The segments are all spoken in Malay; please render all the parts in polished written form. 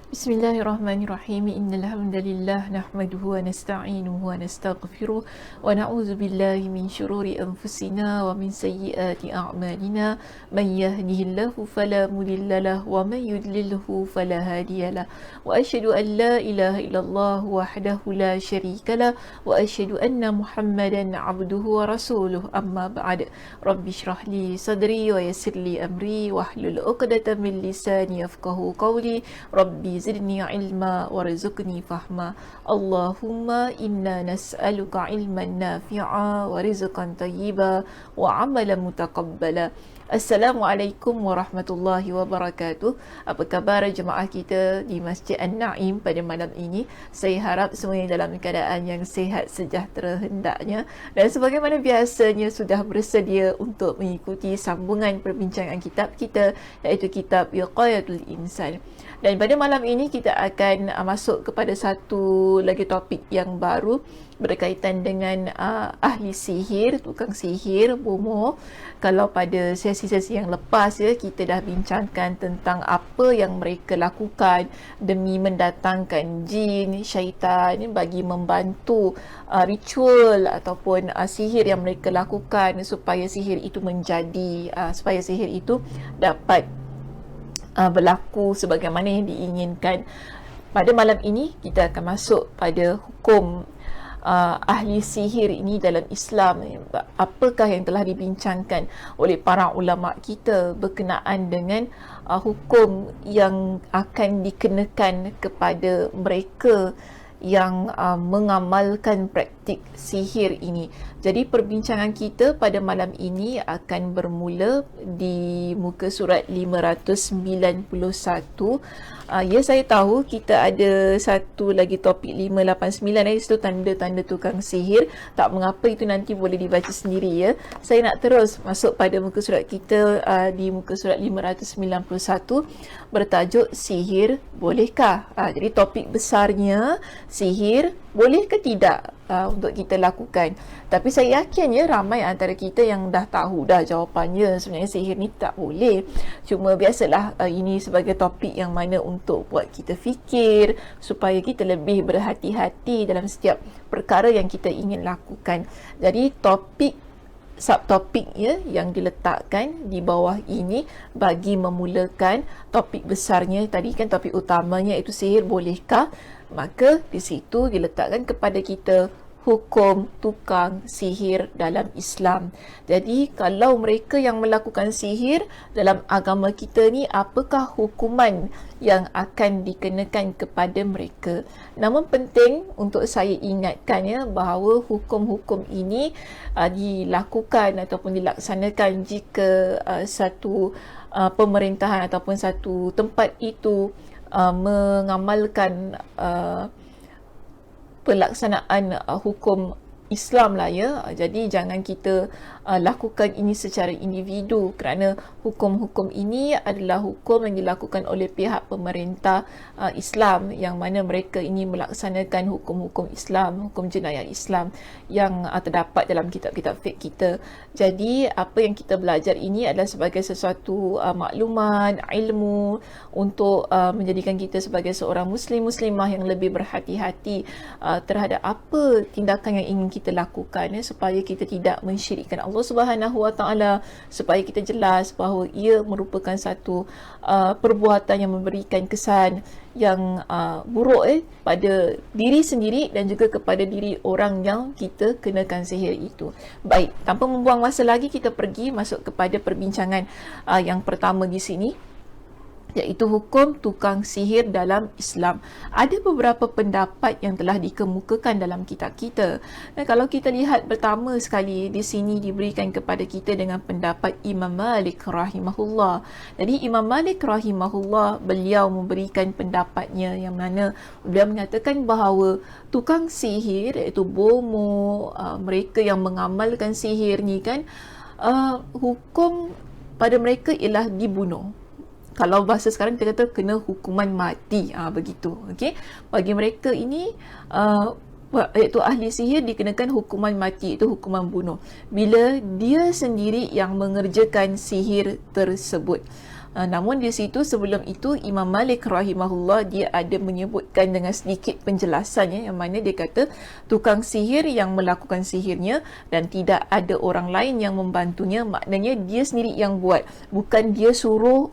Bismillahirrahmanirrahim. Innal hamdalillah nahmaduhu wa nasta'inuhu wa nastaghfiruh wa na'udzu billahi min shururi anfusina wa min sayyiati a'malina. Man yahdihillahu fala mudilla lahu wa man yudlilhu fala hadiyalah. Wa asyhadu an la ilaha illallah wahdahu la syarika lah wa asyhadu anna Muhammadan 'abduhu wa rasuluh. Amma ba'd. Rabbi shrah li sadri wa yassir li amri wahlul 'uqdatam min lisani yafqahu qawli. Rabbi zidni ilma warzuqni fahma. Allahumma inna nas'aluka ilman nafi'a wa rizqan tayyiba wa amalan mutaqabbala. Assalamualaikum warahmatullahi wabarakatuh. Apa khabar jemaah kita di Masjid An-Naim pada malam ini? Saya harap semuanya dalam keadaan yang sihat sejahtera hendaknya, dan sebagaimana biasanya sudah bersedia untuk mengikuti sambungan perbincangan kitab kita, iaitu kitab Wiqayatul Insan. Dan pada malam ini kita akan masuk kepada satu lagi topik yang baru berkaitan dengan ahli sihir, tukang sihir, bomoh. Kalau pada sesi-sesi yang lepas kita dah bincangkan tentang apa yang mereka lakukan demi mendatangkan jin, syaitan bagi membantu ritual ataupun sihir yang mereka lakukan supaya sihir itu menjadi supaya sihir itu dapat berlaku sebagaimana yang diinginkan. Pada malam ini kita akan masuk pada hukum ahli sihir ini dalam Islam. Apakah yang telah dibincangkan oleh para ulama kita berkenaan dengan hukum yang akan dikenakan kepada mereka yang mengamalkan praktik sihir ini. Jadi perbincangan kita pada malam ini akan bermula di muka surat 591. Ya, saya tahu kita ada satu lagi topik 589, itu tanda-tanda tukang sihir. Tak mengapa, itu nanti boleh dibaca sendiri ya. Saya nak terus masuk pada muka surat kita di muka surat 591 bertajuk sihir bolehkah? Jadi topik besarnya sihir boleh ke tidak untuk kita lakukan. Tapi saya yakin ya ramai antara kita yang dah tahu dah jawapannya. Sebenarnya sihir ni tak boleh. Cuma biasalah ini sebagai topik yang mana untuk buat kita fikir supaya kita lebih berhati-hati dalam setiap perkara yang kita ingin lakukan. Jadi topik subtopik ya yang diletakkan di bawah ini bagi memulakan topik besarnya tadi kan. Topik utamanya itu sihir bolehkah, maka di situ diletakkan kepada kita hukum tukang sihir dalam Islam. Jadi kalau mereka yang melakukan sihir dalam agama kita ni, apakah hukuman yang akan dikenakan kepada mereka? Namun penting untuk saya ingatkan ya bahawa hukum-hukum ini dilakukan ataupun dilaksanakan jika satu pemerintahan ataupun satu tempat itu mengamalkan pelaksanaan hukum Islam lah ya. Jadi jangan kita lakukan ini secara individu, kerana hukum-hukum ini adalah hukum yang dilakukan oleh pihak pemerintah Islam, yang mana mereka ini melaksanakan hukum-hukum Islam, hukum jenayah Islam yang terdapat dalam kitab-kitab fiqh kita. Jadi apa yang kita belajar ini adalah sebagai sesuatu maklumat, ilmu untuk menjadikan kita sebagai seorang muslimah yang lebih berhati-hati terhadap apa tindakan yang ingin kita lakukan ya, supaya kita tidak mensyirikkan Allah Subhanahu Wa Taala, supaya kita jelas bahawa ia merupakan satu perbuatan yang memberikan kesan yang buruk pada diri sendiri dan juga kepada diri orang yang kita kenakan sihir itu. Baik, tanpa membuang masa lagi, kita pergi masuk kepada perbincangan yang pertama di sini, iaitu hukum tukang sihir dalam Islam. Ada beberapa pendapat yang telah dikemukakan dalam kitab kita. Dan kalau kita lihat pertama sekali di sini diberikan kepada kita dengan pendapat Imam Malik rahimahullah. Jadi Imam Malik rahimahullah, beliau memberikan pendapatnya yang mana beliau menyatakan bahawa tukang sihir, iaitu bomoh, mereka yang mengamalkan sihir ni kan, hukum pada mereka ialah dibunuh. Kalau bahasa sekarang kita kata kena hukuman mati, begitu. Okey, bagi mereka ini iaitu ahli sihir dikenakan hukuman mati, itu hukuman bunuh bila dia sendiri yang mengerjakan sihir tersebut. Namun di situ sebelum itu Imam Malik rahimahullah dia ada menyebutkan dengan sedikit penjelasannya, yang mana dia kata tukang sihir yang melakukan sihirnya dan tidak ada orang lain yang membantunya, maknanya dia sendiri yang buat, bukan dia suruh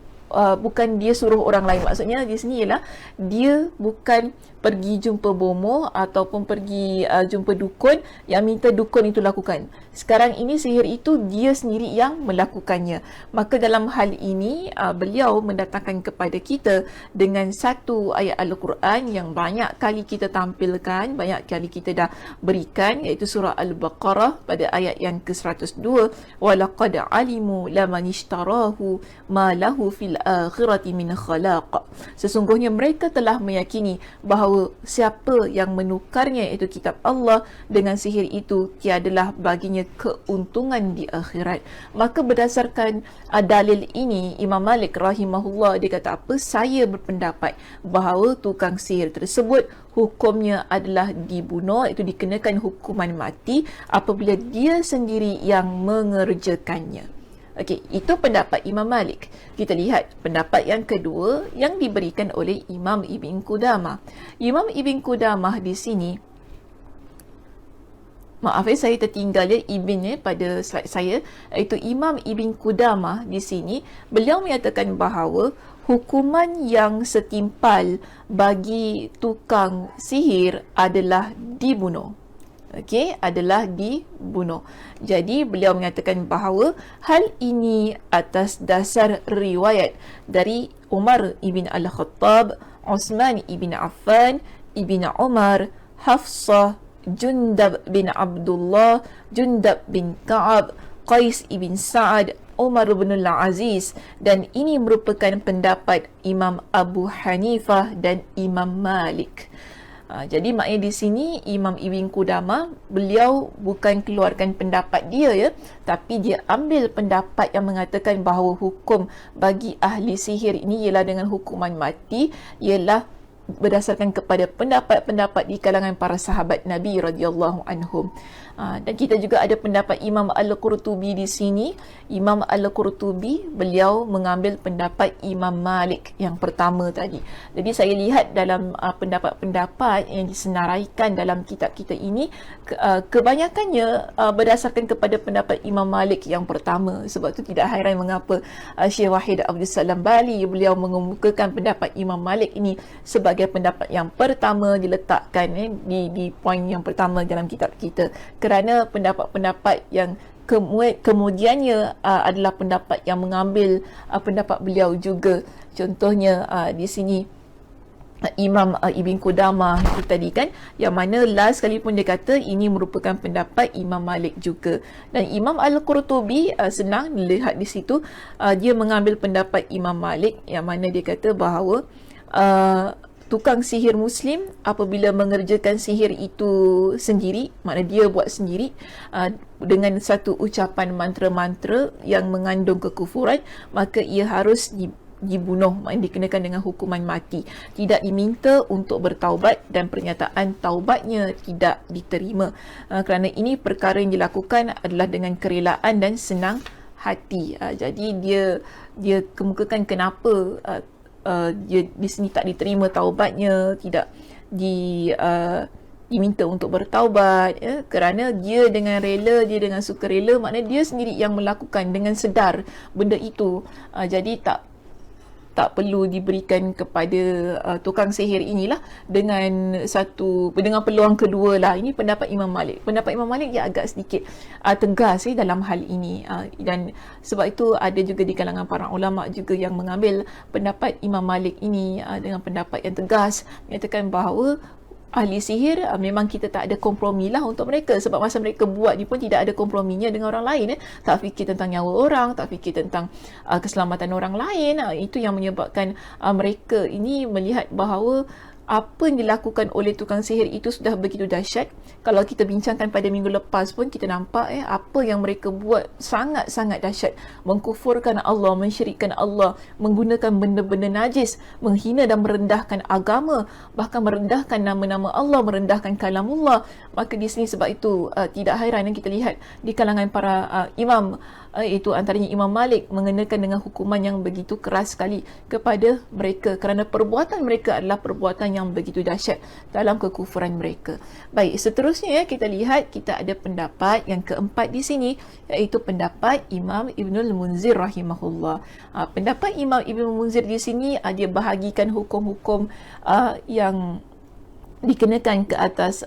orang lain. Maksudnya di sini ialah dia bukan pergi jumpa bomoh ataupun pergi jumpa dukun yang minta dukun itu lakukan. Sekarang ini sihir itu dia sendiri yang melakukannya. Maka dalam hal ini beliau mendatangkan kepada kita dengan satu ayat Al-Quran yang banyak kali kita tampilkan, banyak kali kita dah berikan, iaitu surah Al-Baqarah pada ayat yang ke-102, وَلَقَدْ عَلِمُوا لَمَنِ اشْتَرَاهُ مَا لَهُ فِي الْآخِرَةِ مِنْ خَلَاقٍ. Sesungguhnya mereka telah meyakini bahawa siapa yang menukarnya, iaitu kitab Allah, dengan sihir itu tiadalah baginya keuntungan di akhirat. Maka berdasarkan dalil ini, Imam Malik rahimahullah dia kata apa? Saya berpendapat bahawa tukang sihir tersebut hukumnya adalah dibunuh, itu dikenakan hukuman mati apabila dia sendiri yang mengerjakannya. Okey, itu pendapat Imam Malik. Kita lihat pendapat yang kedua yang diberikan oleh Imam Ibn Qudamah. Imam Ibn Qudamah di sini, maaf saya tertinggal Ibn pada slide saya, iaitu Imam Ibn Qudamah di sini, beliau menyatakan bahawa hukuman yang setimpal bagi tukang sihir adalah dibunuh. Okey, adalah dibunuh. Jadi beliau menyatakan bahawa hal ini atas dasar riwayat dari Umar ibn Al-Khattab, Uthman ibn Affan, ibn Umar, Hafsah, Jundab bin Abdullah, Jundab bin Ka'ab, Qais ibn Sa'ad, Umar bin Al-Aziz, dan ini merupakan pendapat Imam Abu Hanifah dan Imam Malik. Jadi maknanya di sini Imam Ibn Qudamah beliau bukan keluarkan pendapat dia tapi dia ambil pendapat yang mengatakan bahawa hukum bagi ahli sihir ini ialah dengan hukuman mati, ialah berdasarkan kepada pendapat-pendapat di kalangan para sahabat Nabi radhiyallahu anhum. Dan kita juga ada pendapat Imam Al-Qurtubi di sini. Imam Al-Qurtubi beliau mengambil pendapat Imam Malik yang pertama tadi. Jadi saya lihat dalam pendapat-pendapat yang disenaraikan dalam kitab kita ini, kebanyakannya berdasarkan kepada pendapat Imam Malik yang pertama. Sebab itu tidak hairan mengapa Syekh Wahid Abdul Salam Bali beliau mengemukakan pendapat Imam Malik ini sebagai pendapat yang pertama diletakkan di poin yang pertama dalam kitab kita, kerana pendapat-pendapat yang kemudiannya adalah pendapat yang mengambil pendapat beliau juga. Contohnya di sini Imam Ibn Qudamah itu tadi kan, yang mana last sekali pun dia kata ini merupakan pendapat Imam Malik juga. Dan Imam Al-Qurtubi senang dilihat di situ, dia mengambil pendapat Imam Malik yang mana dia kata bahawa tukang sihir Muslim apabila mengerjakan sihir itu sendiri, maknanya dia buat sendiri dengan satu ucapan mantra-mantra yang mengandung kekufuran, maka ia harus dibunuh, maknanya dikenakan dengan hukuman mati. Tidak diminta untuk bertaubat dan pernyataan taubatnya tidak diterima. Kerana ini perkara yang dilakukan adalah dengan kerelaan dan senang hati. Jadi dia kemukakan kenapa dia di sini tak diterima taubatnya, tidak diminta untuk bertaubat, kerana dia dengan rela, dia dengan sukarela, maknanya dia sendiri yang melakukan dengan sedar benda itu. Jadi tak perlu diberikan kepada tukang sihir inilah dengan peluang kedua lah. Ini pendapat Imam Malik. Pendapat Imam Malik dia agak sedikit tegas dalam hal ini, dan sebab itu ada juga di kalangan para ulama juga yang mengambil pendapat Imam Malik ini dengan pendapat yang tegas, menyatakan bahawa ahli sihir memang kita tak ada kompromi lah untuk mereka, sebab masa mereka buat ni pun tidak ada komprominya dengan orang lain. Tak fikir tentang nyawa orang, tak fikir tentang keselamatan orang lain. Itu yang menyebabkan mereka ini melihat bahawa apa yang dilakukan oleh tukang sihir itu sudah begitu dahsyat. Kalau kita bincangkan pada minggu lepas pun kita nampak apa yang mereka buat sangat-sangat dahsyat. Mengkufurkan Allah, mensyirikkan Allah, menggunakan benda-benda najis, menghina dan merendahkan agama, bahkan merendahkan nama-nama Allah, merendahkan kalamullah. Maka di sini sebab itu tidak hairan yang kita lihat di kalangan para imam iaitu antaranya Imam Malik mengenakan dengan hukuman yang begitu keras sekali kepada mereka kerana perbuatan mereka adalah perbuatan yang begitu dahsyat dalam kekufuran mereka. Baik, seterusnya kita lihat, kita ada pendapat yang keempat di sini, iaitu pendapat Imam Ibnul Munzir rahimahullah. Pendapat Imam Ibnul Munzir di sini dia bahagikan hukum-hukum yang dikenakan ke atas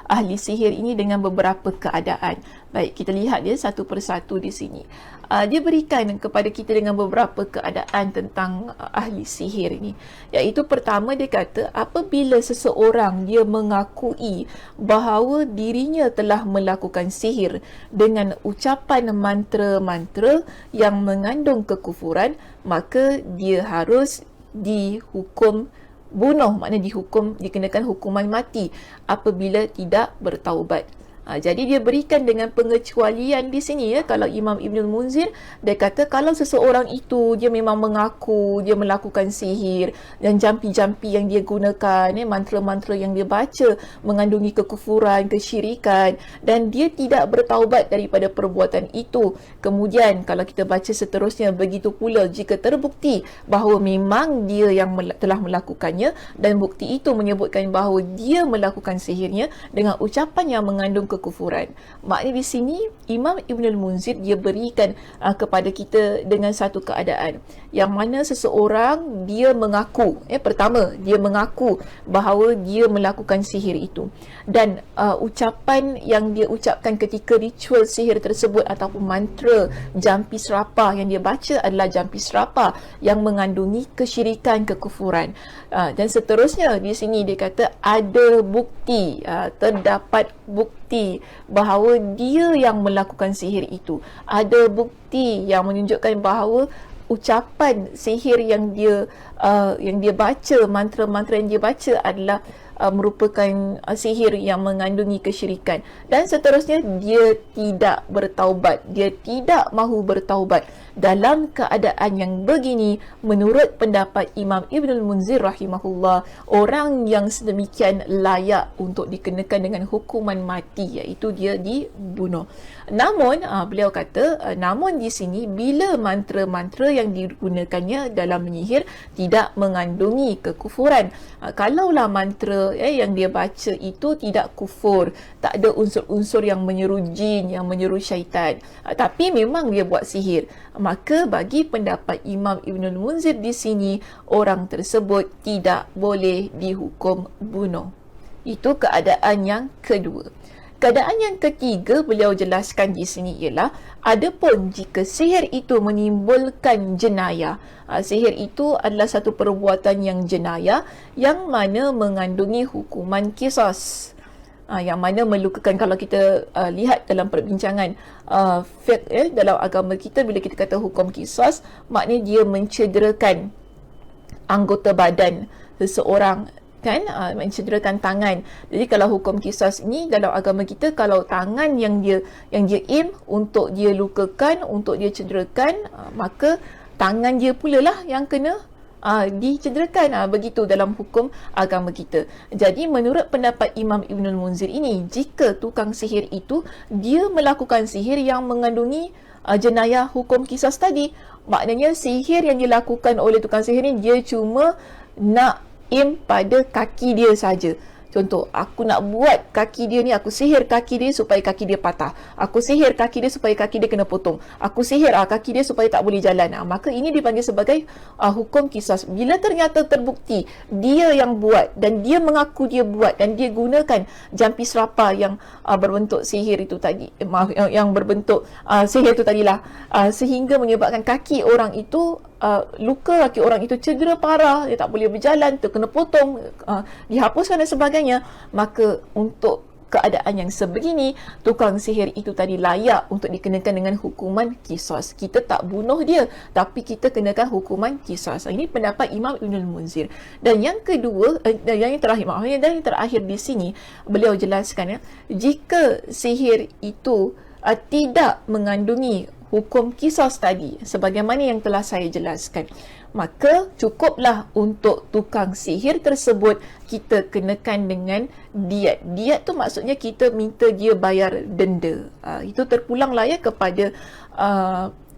ahli sihir ini dengan beberapa keadaan. Baik, kita lihat dia satu persatu di sini. Dia berikan kepada kita dengan beberapa keadaan tentang ahli sihir ini. Iaitu pertama, dia kata apabila seseorang dia mengakui bahawa dirinya telah melakukan sihir dengan ucapan mantra-mantra yang mengandung kekufuran, maka dia harus dihukum bunuh, maknanya dikenakan hukuman mati apabila tidak bertaubat. Jadi dia berikan dengan pengecualian di sini ya. Kalau Imam Ibnul Munzir, dia kata kalau seseorang itu dia memang mengaku dia melakukan sihir dan jampi-jampi yang dia gunakan, mantra-mantra yang dia baca mengandungi kekufuran, kesyirikan, dan dia tidak bertaubat daripada perbuatan itu. Kemudian kalau kita baca seterusnya, begitu pula jika terbukti bahawa memang dia yang telah melakukannya dan bukti itu menyebutkan bahawa dia melakukan sihirnya dengan ucapan yang mengandung kekufuran. Maknanya di sini Imam Ibnul Munzir dia berikan kepada kita dengan satu keadaan yang mana seseorang dia mengaku, pertama dia mengaku bahawa dia melakukan sihir itu, dan ucapan yang dia ucapkan ketika ritual sihir tersebut ataupun mantra jampi serapah yang dia baca adalah jampi serapah yang mengandungi kesyirikan, kekufuran. Dan seterusnya di sini dia kata ada bukti, terdapat bukti bahawa dia yang melakukan sihir itu. Ada bukti yang menunjukkan bahawa ucapan sihir yang dia baca, mantra-mantra yang dia baca adalah merupakan sihir yang mengandungi kesyirikan. Dan seterusnya dia tidak bertaubat, dia tidak mahu bertaubat. Dalam keadaan yang begini, menurut pendapat Imam Ibnul Munzir rahimahullah, orang yang sedemikian layak untuk dikenakan dengan hukuman mati, iaitu dia dibunuh. Namun beliau kata, namun di sini bila mantra-mantra yang digunakannya dalam menyihir tidak mengandungi kekufuran, kalaulah mantra yang dia baca itu tidak kufur, tak ada unsur-unsur yang menyeru jin, yang menyeru syaitan, tapi memang dia buat sihir, maka bagi pendapat Imam Ibnul Munzir di sini, orang tersebut tidak boleh dihukum bunuh. Itu keadaan yang kedua. Keadaan yang ketiga beliau jelaskan di sini ialah adapun jika sihir itu menimbulkan jenayah, sihir itu adalah satu perbuatan yang jenayah yang mana mengandungi hukuman qisas, yang mana melukakan. Kalau kita lihat dalam perbincangan fiqh dalam agama kita, bila kita kata hukum qisas, maknanya dia mencederakan anggota badan seseorang, kan, mencederakan tangan. Jadi kalau hukum qisas ini dalam agama kita, kalau tangan yang dia aim untuk dia lukakan, untuk dia cederakan, maka tangan dia pula lah yang kena dicederakan. Begitu dalam hukum agama kita. Jadi menurut pendapat Imam Ibnul Munzir ini, jika tukang sihir itu dia melakukan sihir yang mengandungi jenayah hukum qisas tadi, maknanya sihir yang dilakukan oleh tukang sihir ini dia cuma nak aim pada kaki dia saja. Contoh, aku nak buat kaki dia ni, aku sihir kaki dia supaya kaki dia patah. Aku sihir kaki dia supaya kaki dia kena potong. Aku sihir kaki dia supaya tak boleh jalan. Maka ini dipanggil sebagai hukum qisas. Bila ternyata terbukti dia yang buat dan dia mengaku dia buat dan dia gunakan jampi serapah yang berbentuk sihir itu tadi, yang berbentuk sihir itu tadilah, sehingga menyebabkan kaki orang itu luka, kaki orang itu cedera parah, dia tak boleh berjalan, terkena potong, dihapuskan dan sebagainya, maka untuk keadaan yang sebegini, tukang sihir itu tadi layak untuk dikenakan dengan hukuman qisas. Kita tak bunuh dia, tapi kita kenakan hukuman qisas. Ini pendapat Imam Ibnul Munzir. Dan yang kedua, yang terakhir di sini, beliau jelaskan jika sihir itu tidak mengandungi hukum qisas tadi sebagaimana yang telah saya jelaskan, maka cukuplah untuk tukang sihir tersebut kita kenakan dengan diat. Diat tu maksudnya kita minta dia bayar denda. Itu terpulanglah ya kepada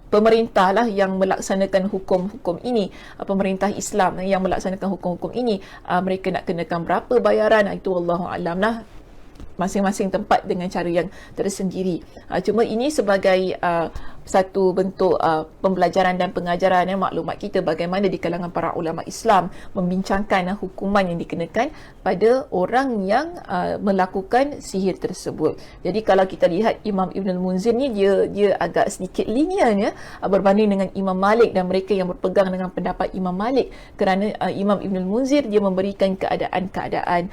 pemerintah lah yang melaksanakan hukum-hukum ini, pemerintah Islam yang melaksanakan hukum-hukum ini, mereka nak kenakan berapa bayaran, itu Wallahu a'lam lah, masing-masing tempat dengan cara yang tersendiri. Cuma ini sebagai satu bentuk pembelajaran dan pengajaran maklumat kita bagaimana di kalangan para ulama Islam membincangkan hukuman yang dikenakan pada orang yang melakukan sihir tersebut. Jadi kalau kita lihat Imam Ibn al-Munzir ni dia agak sedikit lenient ya, berbanding dengan Imam Malik dan mereka yang berpegang dengan pendapat Imam Malik, kerana Imam Ibn al-Munzir dia memberikan keadaan-keadaan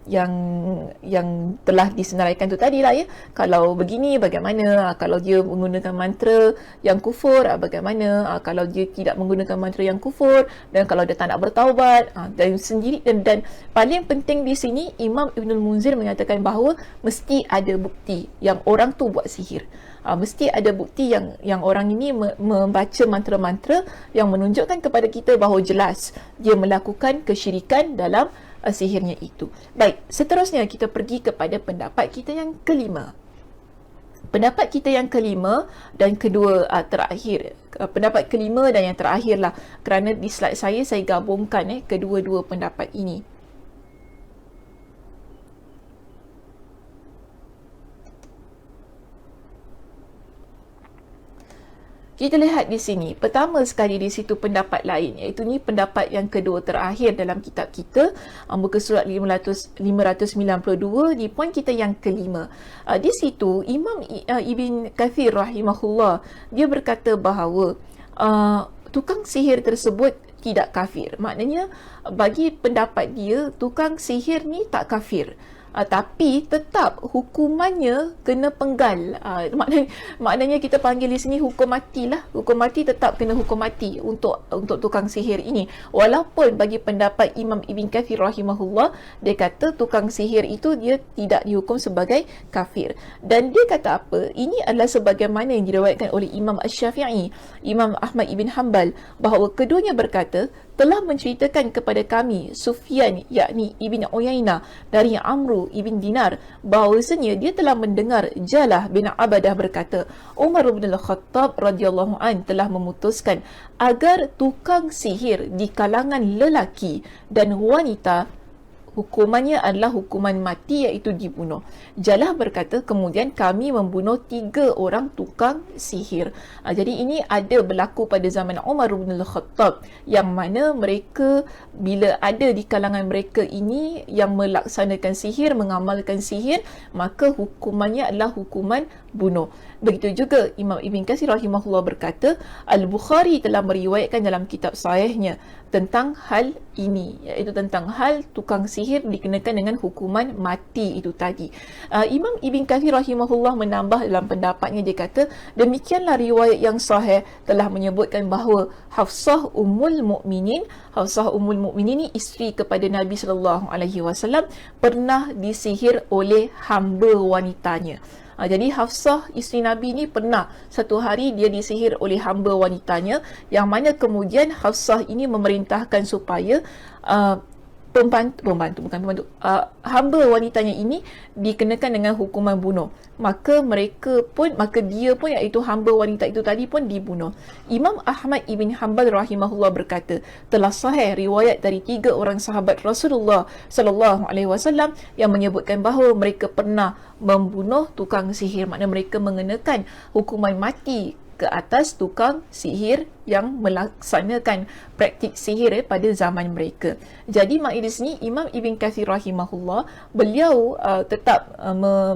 yang telah disenaraikan tu tadi lah ya. Kalau begini bagaimana, kalau dia menggunakan mantra yang kufur bagaimana, kalau dia tidak menggunakan mantra yang kufur, dan kalau dia tak nak bertaubat dan sendiri, dan paling penting di sini Imam Ibn al-Munzir menyatakan bahawa mesti ada bukti yang orang tu buat sihir. Mesti ada bukti yang orang ini membaca mantra-mantra yang menunjukkan kepada kita bahawa jelas dia melakukan kesyirikan dalam sihirnya itu. Baik, seterusnya kita pergi kepada pendapat kita yang kelima. Pendapat kita yang kelima dan kedua terakhir. Pendapat kelima dan yang terakhir lah, kerana di slide saya gabungkan kedua-dua pendapat ini. Kita lihat di sini, pertama sekali di situ pendapat lain, iaitu ni pendapat yang kedua terakhir dalam kitab kita, muka surat 592 di poin kita yang kelima. Di situ Imam Ibn Kathir rahimahullah, dia berkata bahawa tukang sihir tersebut tidak kafir. Maknanya bagi pendapat dia, tukang sihir ni tak kafir. Tapi tetap hukumannya kena penggal. Maknanya kita panggil di sini hukum mati lah. Hukum mati tetap kena hukum mati untuk tukang sihir ini. Walaupun bagi pendapat Imam Ibn Kathir rahimahullah, dia kata tukang sihir itu dia tidak dihukum sebagai kafir. Dan dia kata apa? Ini adalah sebagaimana yang diriwayatkan oleh Imam Asy-Syafi'i, Imam Ahmad Ibn Hanbal, bahawa keduanya berkata, telah menceritakan kepada kami Sufyan yakni Ibn Uyainah dari Amru Ibn Dinar bahawasanya dia telah mendengar Jalah bin Abadah berkata, Umar bin Al-Khattab radhiyallahu an telah memutuskan agar tukang sihir di kalangan lelaki dan wanita hukumannya adalah hukuman mati, iaitu dibunuh. Jalah berkata, kemudian kami membunuh 3 orang tukang sihir. Jadi ini ada berlaku pada zaman Umar bin Al-Khattab, yang mana mereka bila ada di kalangan mereka ini yang melaksanakan sihir, mengamalkan sihir, maka hukumannya adalah hukuman bunuh. Begitu juga Imam Ibn Katsir rahimahullah berkata, Al-Bukhari telah meriwayatkan dalam kitab sahihnya tentang hal ini, iaitu tentang hal tukang sihir dikenakan dengan hukuman mati itu tadi. Imam Ibn Katsir rahimahullah menambah dalam pendapatnya, dia kata, demikianlah riwayat yang sahih telah menyebutkan bahawa Hafsah Ummul Mukminin, Hafsah Ummul Mukminin ni isteri kepada Nabi SAW, pernah disihir oleh hamba wanitanya. Jadi Hafsah isteri Nabi ni pernah satu hari dia disihir oleh hamba wanitanya, yang mana kemudian Hafsah ini memerintahkan supaya hamba wanitanya ini dikenakan dengan hukuman bunuh. Maka dia pun, iaitu hamba wanita itu tadi pun dibunuh. Imam Ahmad Ibn Hanbal rahimahullah berkata, telah sahih riwayat dari 3 orang sahabat Rasulullah sallallahu alaihi wasallam yang menyebutkan bahawa mereka pernah membunuh tukang sihir, maknanya mereka mengenakan hukuman mati ke atas tukang sihir yang melaksanakan praktik sihir pada zaman mereka. Jadi maknanya di sini Imam Ibn Katsir rahimahullah, beliau tetap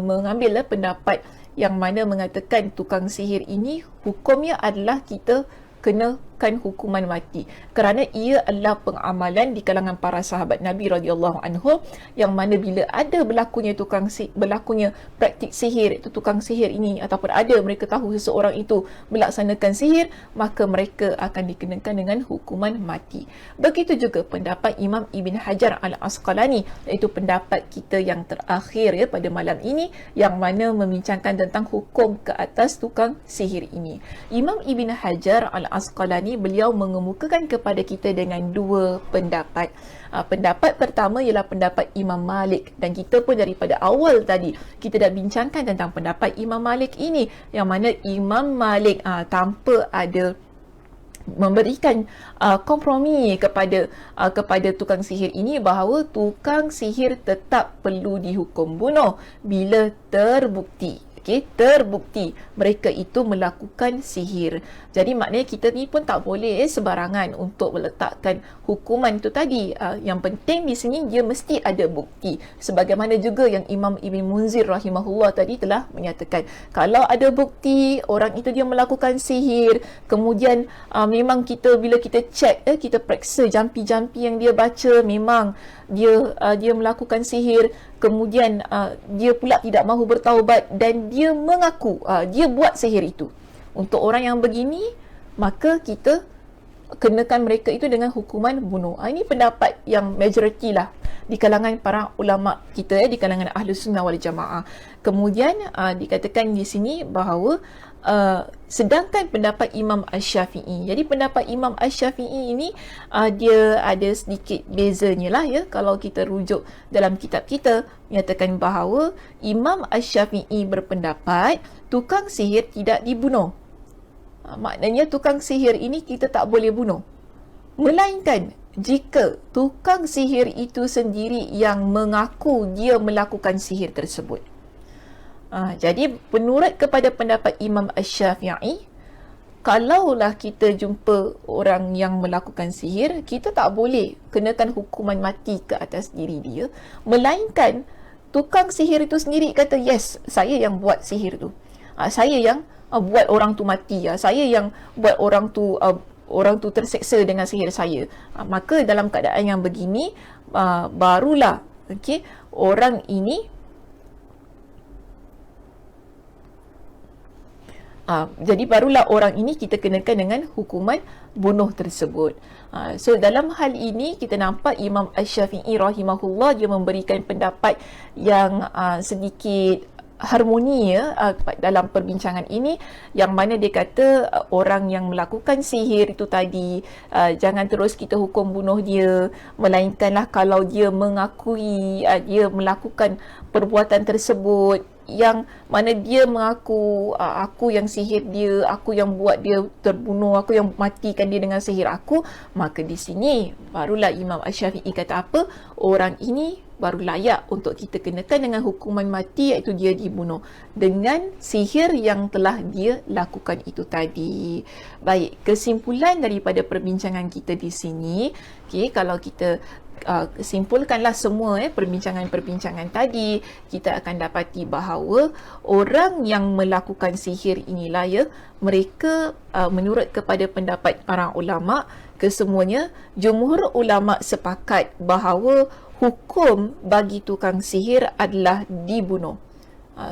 mengambil pendapat yang mana mengatakan tukang sihir ini hukumnya adalah kita kena berlakukan hukuman mati, kerana ia adalah pengamalan di kalangan para sahabat Nabi radhiyallahu anhum, yang mana bila ada berlakunya praktik sihir, itu tukang sihir ini, ataupun ada mereka tahu seseorang itu melaksanakan sihir, maka mereka akan dikenakan dengan hukuman mati. Begitu juga pendapat Imam Ibn Hajar Al-Asqalani, iaitu pendapat kita yang terakhir pada malam ini, yang mana membincangkan tentang hukum ke atas tukang sihir ini. Imam Ibn Hajar Al-Asqalani, beliau mengemukakan kepada kita dengan dua pendapat. Pendapat pertama ialah pendapat Imam Malik, dan kita pun daripada awal tadi kita dah bincangkan tentang pendapat Imam Malik ini, yang mana Imam Malik tanpa ada memberikan kompromi kepada tukang sihir ini, bahawa tukang sihir tetap perlu dihukum bunuh bila terbukti mereka itu melakukan sihir. Jadi maknanya kita ni pun tak boleh sembarangan untuk meletakkan hukuman itu tadi. Yang penting di sini dia mesti ada bukti. Sebagaimana juga yang Imam Ibn Munzir rahimahullah tadi telah menyatakan, kalau ada bukti orang itu dia melakukan sihir, kemudian memang bila kita cek, kita periksa jampi-jampi yang dia baca, memang dia melakukan sihir, kemudian dia pula tidak mahu bertaubat dan dia mengaku dia buat sihir itu. Untuk orang yang begini, maka kita kenakan mereka itu dengan hukuman bunuh. Ini pendapat yang majoriti lah di kalangan para ulama kita, di kalangan Ahlus Sunnah wal Jamaah. Kemudian dikatakan di sini bahawa sedangkan pendapat Imam Asy-Syafi'i, jadi pendapat Imam Asy-Syafi'i ini dia ada sedikit bezanya lah ya. Kalau kita rujuk dalam kitab kita, menyatakan bahawa Imam Asy-Syafi'i berpendapat tukang sihir tidak dibunuh. Maknanya tukang sihir ini kita tak boleh bunuh, melainkan jika tukang sihir itu sendiri yang mengaku dia melakukan sihir tersebut. Jadi menurut kepada pendapat Imam Asy-Syafi'i, kalaulah kita jumpa orang yang melakukan sihir, kita tak boleh kenakan hukuman mati ke atas diri dia, melainkan tukang sihir itu sendiri kata, yes, saya yang buat sihir tu, saya yang buat orang tu mati, saya yang buat orang tu terseksa dengan sihir saya. Maka dalam keadaan yang begini, barulah orang ini jadi barulah orang ini kita kenakan dengan hukuman bunuh tersebut. So dalam hal ini kita nampak Imam Asy-Syafi'i rahimahullah dia memberikan pendapat yang sedikit harmoni dalam perbincangan ini, yang mana dia kata orang yang melakukan sihir itu tadi, jangan terus kita hukum bunuh dia, melainkanlah kalau dia mengakui dia melakukan perbuatan tersebut, yang mana dia mengaku aku yang sihir dia, aku yang buat dia terbunuh, aku yang matikan dia dengan sihir aku, maka di sini barulah Imam Asy-Syafi'i kata apa? Orang ini baru layak untuk kita kenakan dengan hukuman mati, iaitu dia dibunuh dengan sihir yang telah dia lakukan itu tadi. Baik, kesimpulan daripada perbincangan kita di sini, kalau kita simpulkanlah semua perbincangan-perbincangan tadi, kita akan dapati bahawa orang yang melakukan sihir inilah mereka menurut kepada pendapat para ulama kesemuanya, jumhur ulama sepakat bahawa hukum bagi tukang sihir adalah dibunuh.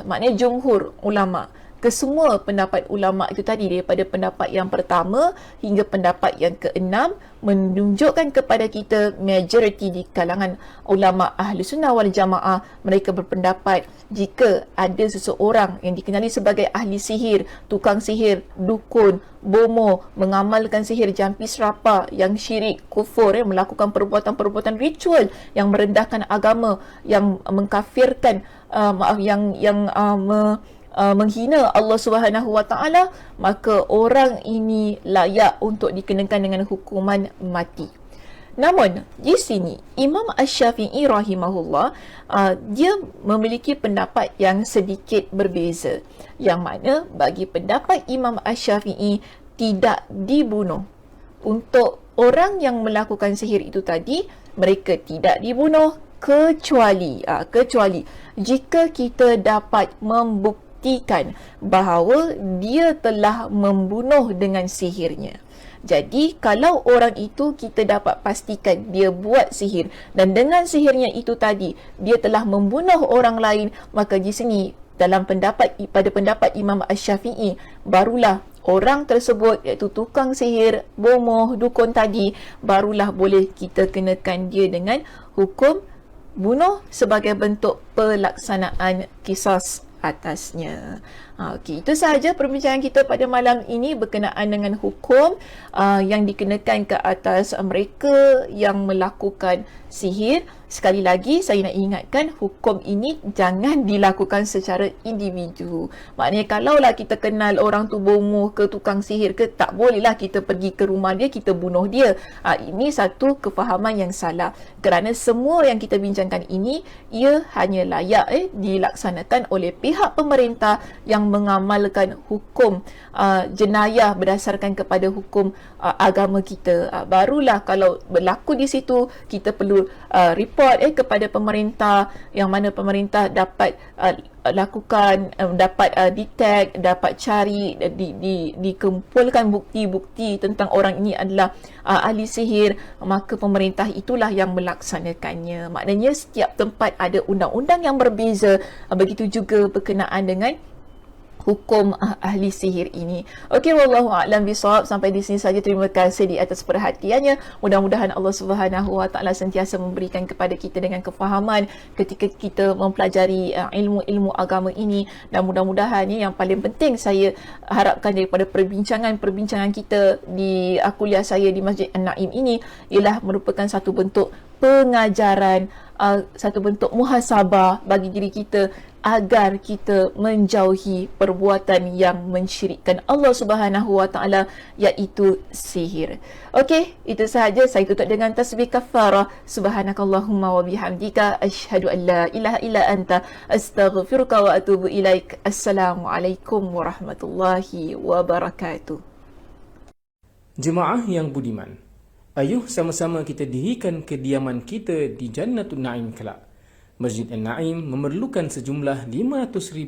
Maknanya jumhur ulama, kesemua pendapat ulama itu tadi, daripada pendapat yang pertama hingga pendapat yang keenam, menunjukkan kepada kita majoriti di kalangan ulama Ahli Sunnah wal Jamaah, mereka berpendapat jika ada seseorang yang dikenali sebagai ahli sihir, tukang sihir, dukun, bomo, mengamalkan sihir jampi serapa, yang syirik, kufur, melakukan perbuatan-perbuatan ritual yang merendahkan agama, yang mengkafirkan, menghina Allah Subhanahu Wa Taala, maka orang ini layak untuk dikenakan dengan hukuman mati. Namun di sini Imam Asy-Syafi'i rahimahullah dia memiliki pendapat yang sedikit berbeza, yang mana bagi pendapat Imam Asy-Syafi'i tidak dibunuh. Untuk orang yang melakukan sihir itu tadi, mereka tidak dibunuh kecuali jika kita dapat membuktikan pastikan bahawa dia telah membunuh dengan sihirnya. Jadi kalau orang itu kita dapat pastikan dia buat sihir dan dengan sihirnya itu tadi dia telah membunuh orang lain, maka di sini pada pendapat Imam Asy-Syafi'i barulah orang tersebut, iaitu tukang sihir, bomoh, dukun tadi, barulah boleh kita kenakan dia dengan hukum bunuh sebagai bentuk pelaksanaan qisas atasnya. Okey, itu sahaja perbincangan kita pada malam ini berkenaan dengan hukum yang dikenakan ke atas mereka yang melakukan sihir. Sekali lagi saya nak ingatkan, hukum ini jangan dilakukan secara individu. Maknanya kalaulah kita kenal orang tu bomoh ke tukang sihir ke, tak bolehlah kita pergi ke rumah dia, kita bunuh dia. Ini satu kefahaman yang salah. Kerana semua yang kita bincangkan ini, ia hanya layak dilaksanakan oleh pihak pemerintah yang mengamalkan hukum jenayah berdasarkan kepada hukum agama kita. Barulah kalau berlaku di situ, kita perlu report kepada pemerintah, yang mana pemerintah dapat lakukan, dapat detect, dapat cari, dikumpulkan bukti-bukti tentang orang ini adalah ahli sihir, maka pemerintah itulah yang melaksanakannya. Maknanya setiap tempat ada undang-undang yang berbeza, begitu juga berkenaan dengan hukum ahli sihir ini. Okey, wallahu a'lam bisawab. Sampai di sini saja. Terima kasih di atas perhatiannya. Mudah-mudahan Allah Subhanahu wa taala sentiasa memberikan kepada kita dengan kefahaman ketika kita mempelajari ilmu-ilmu agama ini, dan mudah-mudahan yang paling penting saya harapkan daripada perbincangan kita di kuliah saya di Masjid An-Naim ini ialah merupakan satu bentuk pengajaran, satu bentuk muhasabah bagi diri kita agar kita menjauhi perbuatan yang mensyirikkan Allah Subhanahu wa taala, iaitu sihir. Okey, itu sahaja. Saya tutup dengan tasbih kafarah. Subhanakallahumma wa bihamdika asyhadu an la ilaha illa anta astaghfiruka wa atubu ilaik. Assalamualaikum warahmatullahi wabarakatuh. Jemaah yang budiman, ayuh sama-sama kita dirikan kediaman kita di Jannatul Naim kelak. Masjid An-Naim memerlukan sejumlah $500,000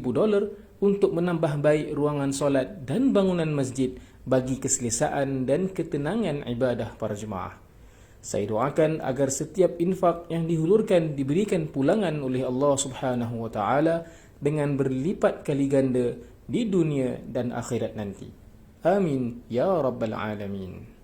untuk menambah baik ruangan solat dan bangunan masjid bagi keselesaan dan ketenangan ibadah para jemaah. Saya doakan agar setiap infak yang dihulurkan diberikan pulangan oleh Allah Subhanahu wa taala dengan berlipat kali ganda di dunia dan akhirat nanti. Amin ya rabbal alamin.